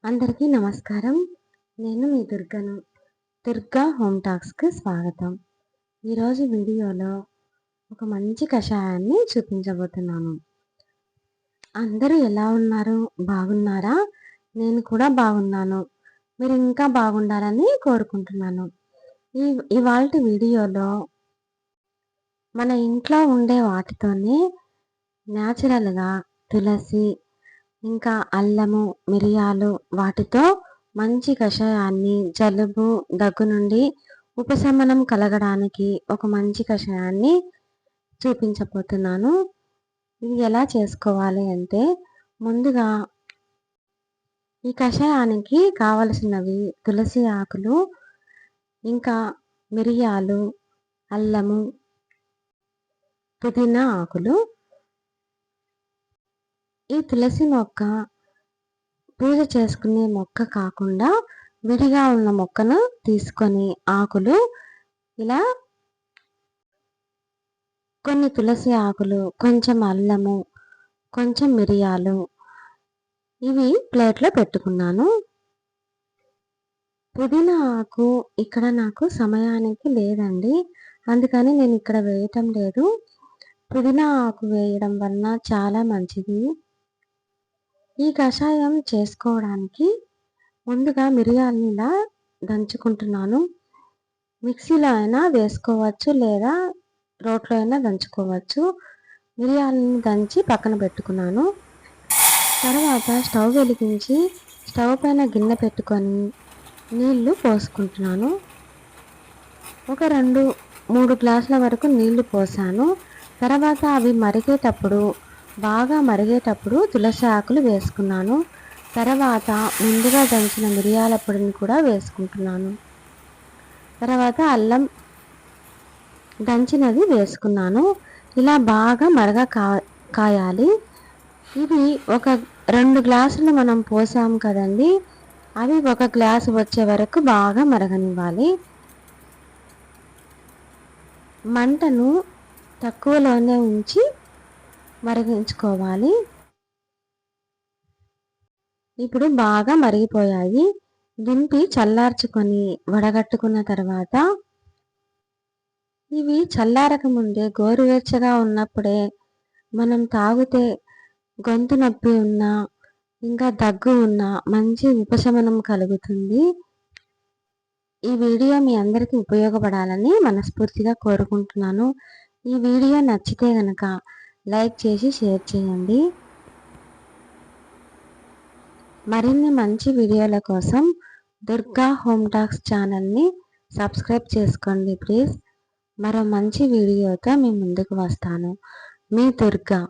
అందరికీ నమస్కారం. నేను మీ దుర్గను. దుర్గా హోమ్ టాక్స్‌కి స్వాగతం. ఈరోజు వీడియోలో ఒక మంచి కషాయాన్ని చూపించబోతున్నాను. అందరూ ఎలా ఉన్నారు? బాగున్నారా? నేను కూడా బాగున్నాను. మీరు ఇంకా బాగుండాలని కోరుకుంటున్నాను. ఇవాల్టి వీడియోలో మన ఇంట్లో ఉండే వాటితోనే న్యాచురల్‌గా తులసి, ఇంకా అల్లము, మిరియాలు వాటితో మంచి కషాయాన్ని జలుబు, దగ్గు నుండి ఉపశమనం కలగడానికి ఒక మంచి కషాయాన్ని చూపించబోతున్నాను. ఇది ఎలా చేసుకోవాలి అంటే, ముందుగా ఈ కషాయానికి కావలసినవి తులసి ఆకులు, ఇంకా మిరియాలు, అల్లము, పుదీనా ఆకులు. ఈ తులసి మొక్క పూజ చేసుకునే మొక్క కాకుండా విడిగా ఉన్న మొక్కను తీసుకొని ఆకులు ఇలా కొన్ని తులసి ఆకులు, కొంచెం అల్లము, కొంచెం మిరియాలు ఇవి ప్లేట్లో పెట్టుకున్నాను. పుదీనా ఆకు ఇక్కడ నాకు సమయానికి లేదండి, అందుకని నేను ఇక్కడ వేయటం లేదు. పుదీనా ఆకు వేయడం వలన చాలా మంచిది. ఈ కషాయం చేసుకోవడానికి ముందుగా మిరియాలని ఇలా దంచుకుంటున్నాను. మిక్సీలో అయినా వేసుకోవచ్చు, లేదా రోట్లో అయినా దంచుకోవచ్చు. మిరియాలని దంచి పక్కన పెట్టుకున్నాను. తర్వాత స్టవ్ వెలిగించి స్టవ్ పైన గిన్నె పెట్టుకొని నీళ్లు పోసుకుంటున్నాను. ఒక 2-3 గ్లాసుల వరకు నీళ్లు పోసాను. తర్వాత అవి బాగా మరిగేటప్పుడు తులసి ఆకులు వేసుకున్నాను. తర్వాత ముందుగా దంచిన మిరియాల పొడిని కూడా వేసుకుంటున్నాను. తర్వాత అల్లం దంచినది వేసుకున్నాను. ఇలా బాగా కాయాలి. ఇవి ఒక 2 గ్లాసులు మనం పోసాము కదండి, అవి 1 గ్లాసు వచ్చే వరకు బాగా మరగనివ్వాలి. మంటను తక్కువలోనే ఉంచి మరిగించుకోవాలి. ఇప్పుడు బాగా మరిగిపోయాయి. దింపి చల్లార్చుకొని వడగట్టుకున్న తర్వాత ఇవి చల్లారక ముందే గోరువెచ్చగా ఉన్నప్పుడే మనం తాగితే గొంతు నొప్పి ఉన్నా, ఇంకా దగ్గు ఉన్నా మంచి ఉపశమనం కలుగుతుంది. ఈ వీడియో మీ అందరికీ ఉపయోగపడాలని మనస్ఫూర్తిగా కోరుకుంటున్నాను. ఈ వీడియో నచ్చితే గనక లైక్ చేసి షేర్ చేయండి. మరిన్ని మంచి వీడియోల కోసం దుర్గా హోమ్ టాక్స్ ఛానల్ని సబ్స్క్రైబ్ చేసుకోండి ప్లీజ్. మరో మంచి వీడియోతో మీ ముందుకు వస్తాను. మీ దుర్గా.